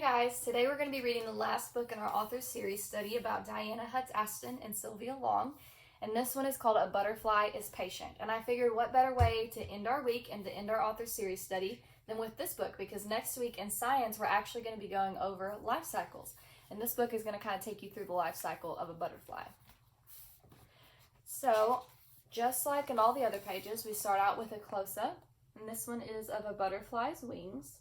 guys, today we're going to be reading the last book in our author series study about Diana Hutz Aston and Sylvia Long, and this one is called A Butterfly is Patient. And I figured what better way to end our week and to end our author series study than with this book, because next week in science we're actually going to be going over life cycles, and this book is going to kind of take you through the life cycle of a butterfly. So just like in all the other pages, we start out with a close-up, and this one is of a butterfly's wings.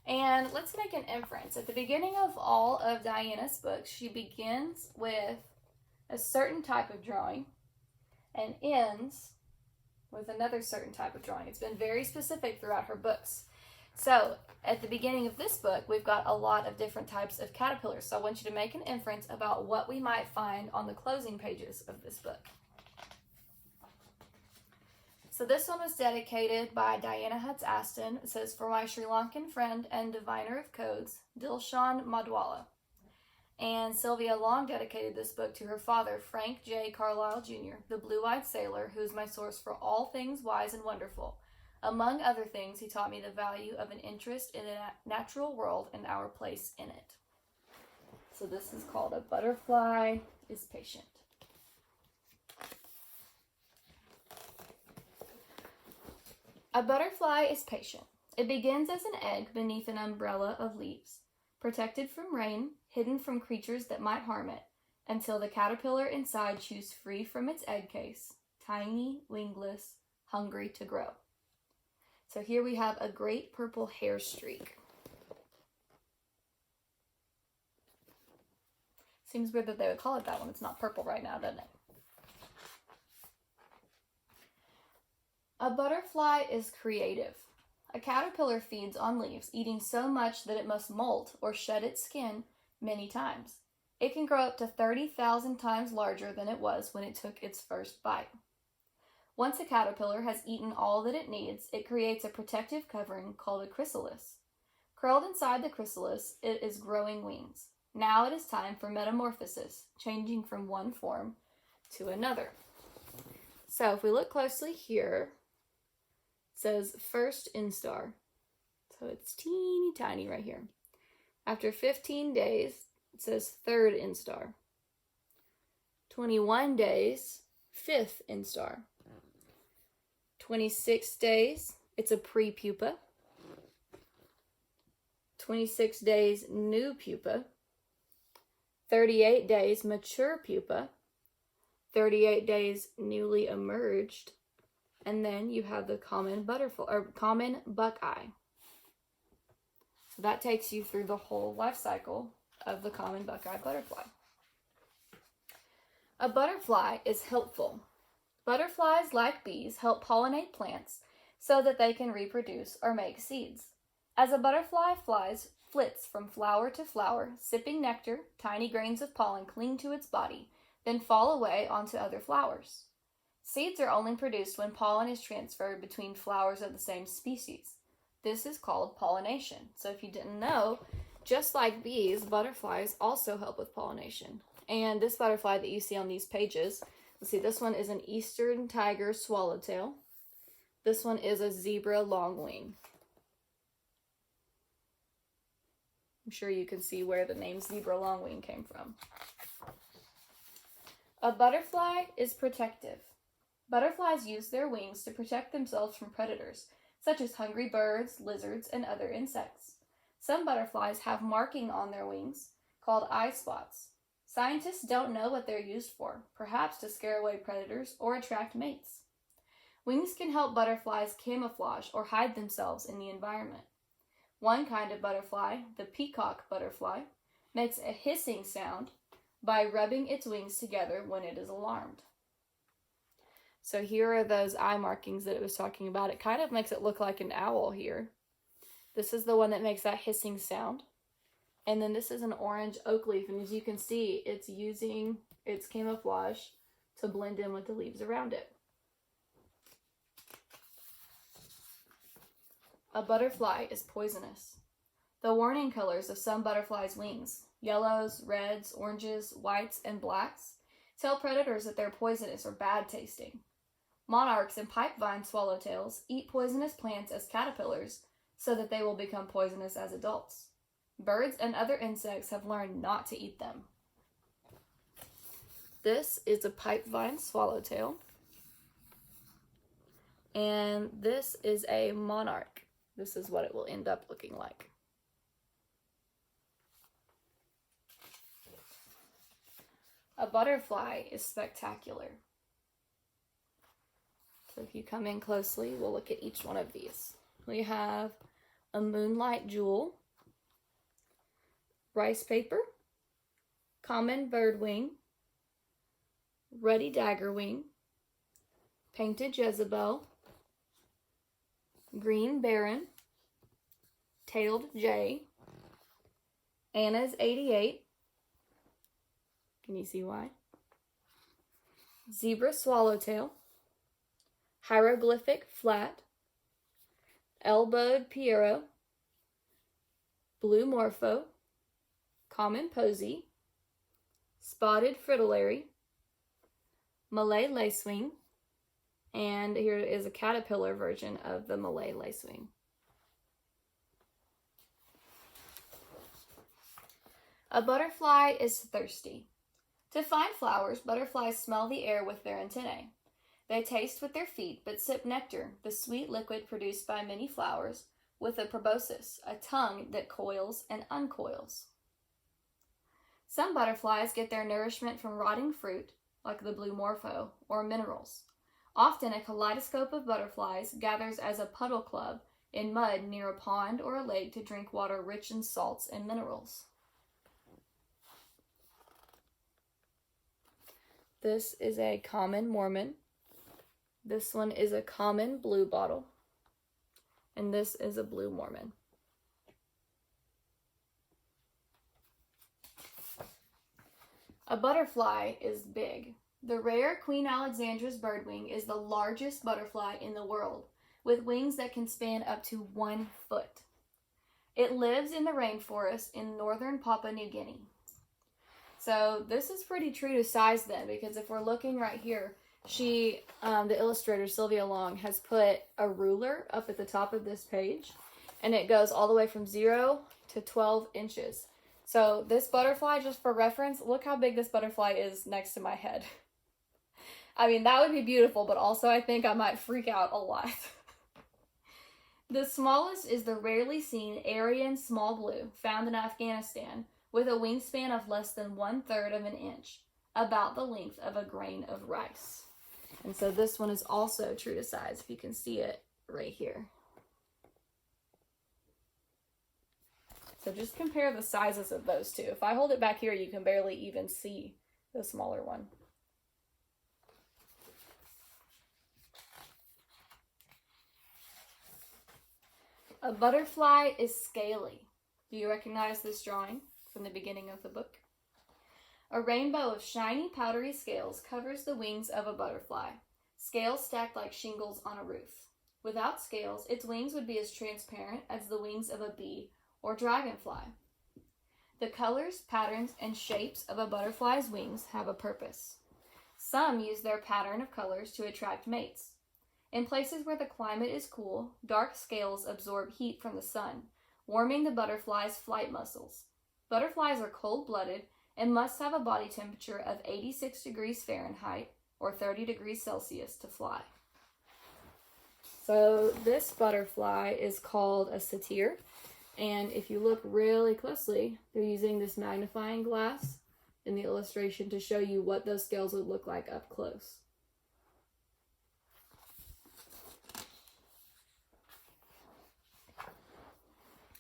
And let's make an inference. At the beginning of all of Diana's books, she begins with a certain type of drawing and ends with another certain type of drawing. It's been very specific throughout her books. So at the beginning of this book, we've got a lot of different types of caterpillars. So I want you to make an inference about what we might find on the closing pages of this book. So this one was dedicated by Diana Hutz Aston. It says, "For my Sri Lankan friend and diviner of codes, Dilshan Madwala." And Sylvia Long dedicated this book to her father, Frank J. Carlisle Jr., the blue-eyed sailor who is my source for all things wise and wonderful. Among other things, he taught me the value of an interest in the natural world and our place in it. So this is called A Butterfly is Patient. A butterfly is patient. It begins as an egg beneath an umbrella of leaves, protected from rain, hidden from creatures that might harm it, until the caterpillar inside chews free from its egg case, tiny, wingless, hungry to grow. So here we have a great purple hair streak. Seems weird that they would call it that when it's not purple right now, doesn't it? A butterfly is creative. A caterpillar feeds on leaves, eating so much that it must molt or shed its skin many times. It can grow up to 30,000 times larger than it was when it took its first bite. Once a caterpillar has eaten all that it needs, it creates a protective covering called a chrysalis. Curled inside the chrysalis, it is growing wings. Now it is time for metamorphosis, changing from one form to another. So if we look closely here, it says first instar. So it's teeny tiny right here. After 15 days, it says third instar. 21 days, fifth instar. 26 days, it's a pre-pupa. 26 days, new pupa. 38 days, mature pupa. 38 days, newly emerged. And then you have the common butterfly, or common buckeye. So that takes you through the whole life cycle of the common buckeye butterfly. A butterfly is helpful. Butterflies, like bees, help pollinate plants so that they can reproduce or make seeds. As a butterfly flits from flower to flower, sipping nectar, tiny grains of pollen cling to its body, then fall away onto other flowers. Seeds are only produced when pollen is transferred between flowers of the same species. This is called pollination. So if you didn't know, just like bees, butterflies also help with pollination. And this butterfly that you see on these pages, let's see, this one is an eastern tiger swallowtail. This one is a zebra longwing. I'm sure you can see where the name zebra longwing came from. A butterfly is protective. Butterflies use their wings to protect themselves from predators, such as hungry birds, lizards, and other insects. Some butterflies have marking on their wings called eye spots. Scientists don't know what they're used for, perhaps to scare away predators or attract mates. Wings can help butterflies camouflage or hide themselves in the environment. One kind of butterfly, the peacock butterfly, makes a hissing sound by rubbing its wings together when it is alarmed. So here are those eye markings that it was talking about. It kind of makes it look like an owl here. This is the one that makes that hissing sound. And then this is an orange oak leaf, and as you can see, it's using its camouflage to blend in with the leaves around it. A butterfly is poisonous. The warning colors of some butterflies' wings, yellows, reds, oranges, whites, and blacks, tell predators that they're poisonous or bad tasting. Monarchs and pipevine swallowtails eat poisonous plants as caterpillars so that they will become poisonous as adults. Birds and other insects have learned not to eat them. This is a pipevine swallowtail. And this is a monarch. This is what it will end up looking like. A butterfly is spectacular. So if you come in closely, we'll look at each one of these. We have a moonlight jewel, rice paper, common birdwing, ruddy daggerwing, painted Jezebel, green baron, tailed jay, Anna's 88. Can you see why? Zebra swallowtail, hieroglyphic flat, elbowed pierrot, blue morpho, common posy, spotted fritillary, Malay lacewing, and here is a caterpillar version of the Malay lacewing. A butterfly is thirsty. To find flowers, butterflies smell the air with their antennae. They taste with their feet, but sip nectar, the sweet liquid produced by many flowers, with a proboscis, a tongue that coils and uncoils. Some butterflies get their nourishment from rotting fruit, like the blue morpho, or minerals. Often a kaleidoscope of butterflies gathers as a puddle club in mud near a pond or a lake to drink water rich in salts and minerals. This is a common Mormon. This one is a common bluebottle. And this is a blue Mormon. A butterfly is big. The rare Queen Alexandra's birdwing is the largest butterfly in the world, with wings that can span up to 1 foot. It lives in the rainforest in northern Papua New Guinea. So this is pretty true to size then, because if we're looking right here, the illustrator Sylvia Long has put a ruler up at the top of this page, and it goes all the way from 0 to 12 inches. So this butterfly, just for reference, look how big this butterfly is next to my head. I mean, that would be beautiful, but also I think I might freak out a lot. The smallest is the rarely seen Aryan small blue, found in Afghanistan, with a wingspan of less than 1/3 of an inch, about the length of a grain of rice. And so this one is also true to size, if you can see it right here. So just compare the sizes of those two. If I hold it back here, you can barely even see the smaller one. A butterfly is scaly. Do you recognize this drawing from the beginning of the book? A rainbow of shiny, powdery scales covers the wings of a butterfly, scales stacked like shingles on a roof. Without scales, its wings would be as transparent as the wings of a bee or dragonfly. The colors, patterns, and shapes of a butterfly's wings have a purpose. Some use their pattern of colors to attract mates. In places where the climate is cool, dark scales absorb heat from the sun, warming the butterfly's flight muscles. Butterflies are cold-blooded and must have a body temperature of 86 degrees Fahrenheit or 30 degrees Celsius to fly. So this butterfly is called a satyr, and if you look really closely, they're using this magnifying glass in the illustration to show you what those scales would look like up close.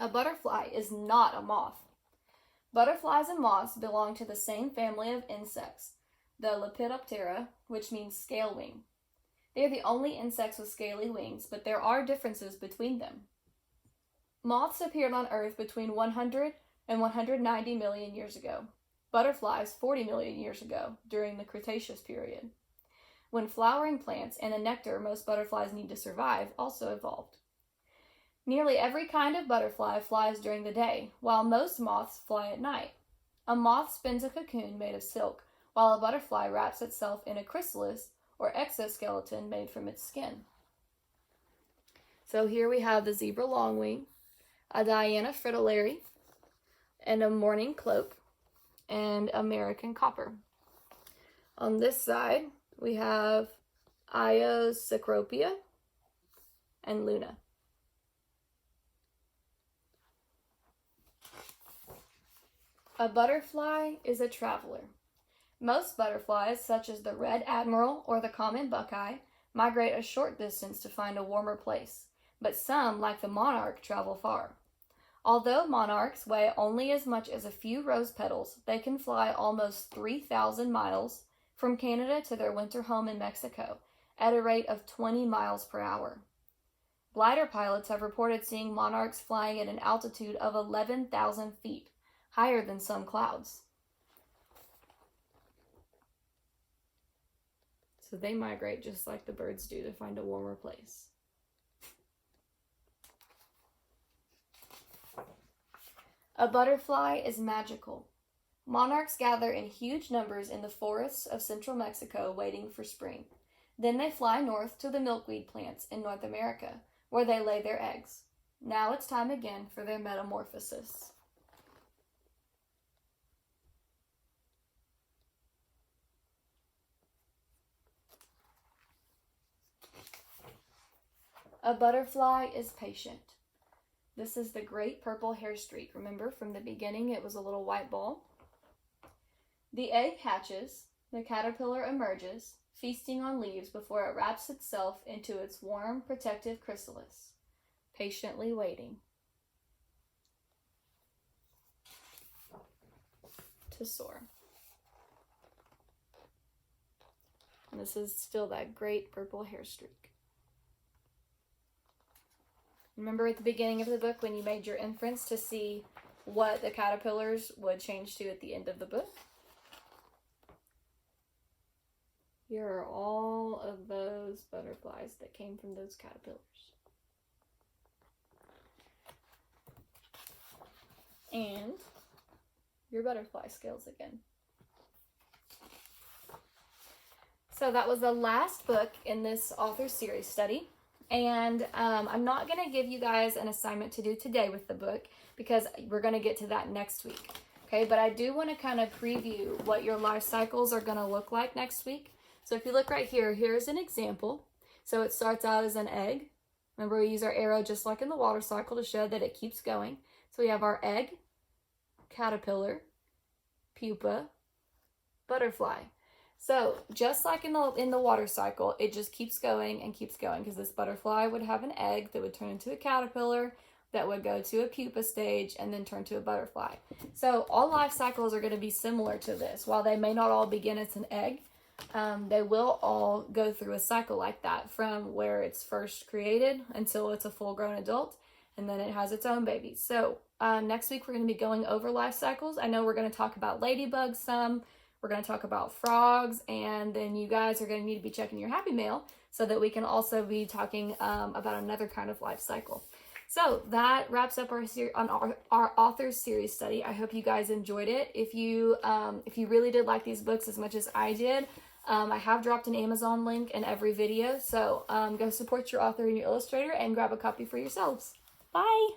A butterfly is not a moth. Butterflies and moths belong to the same family of insects, the Lepidoptera, which means scale wing. They are the only insects with scaly wings, but there are differences between them. Moths appeared on Earth between 100 and 190 million years ago. Butterflies 40 million years ago, during the Cretaceous period, when flowering plants and the nectar most butterflies need to survive also evolved. Nearly every kind of butterfly flies during the day, while most moths fly at night. A moth spins a cocoon made of silk, while a butterfly wraps itself in a chrysalis or exoskeleton made from its skin. So here we have the zebra longwing, a Diana fritillary, and a mourning cloak, and American copper. On this side, we have Io's cecropia and Luna. A butterfly is a traveler. Most butterflies, such as the red admiral or the common buckeye, migrate a short distance to find a warmer place, but some, like the monarch, travel far. Although monarchs weigh only as much as a few rose petals, they can fly almost 3,000 miles from Canada to their winter home in Mexico at a rate of 20 miles per hour. Glider pilots have reported seeing monarchs flying at an altitude of 11,000 feet, higher than some clouds. So they migrate just like the birds do to find a warmer place. A butterfly is magical. Monarchs gather in huge numbers in the forests of central Mexico waiting for spring. Then they fly north to the milkweed plants in North America, where they lay their eggs. Now it's time again for their metamorphosis. A butterfly is patient. This is the great purple hair streak. Remember, from the beginning it was a little white ball. The egg hatches, the caterpillar emerges, feasting on leaves before it wraps itself into its warm, protective chrysalis, patiently waiting to soar. And this is still that great purple hair streak. Remember at the beginning of the book when you made your inference to see what the caterpillars would change to at the end of the book? Here are all of those butterflies that came from those caterpillars. And your butterfly scales again. So that was the last book in this author series study. And I'm not going to give you guys an assignment to do today with the book because we're going to get to that next week. Okay, but I do want to kind of preview what your life cycles are going to look like next week. So if you look right here, here's an example. So it starts out as an egg. Remember, we use our arrow just like in the water cycle to show that it keeps going. So we have our egg, caterpillar, pupa, butterfly. So just like in the water cycle, it just keeps going and keeps going because this butterfly would have an egg that would turn into a caterpillar that would go to a pupa stage and then turn to a butterfly. So all life cycles are going to be similar to this. While they may not all begin as an egg, they will all go through a cycle like that from where it's first created until it's a full-grown adult, and then it has its own babies. So next week we're going to be going over life cycles. I know we're going to talk about ladybugs some. We're going to talk about frogs, and then you guys are going to need to be checking your Happy Mail so that we can also be talking about another kind of life cycle. So that wraps up our author's series study. I hope you guys enjoyed it. If you really did like these books as much as I did, I have dropped an Amazon link in every video. So go support your author and your illustrator and grab a copy for yourselves. Bye!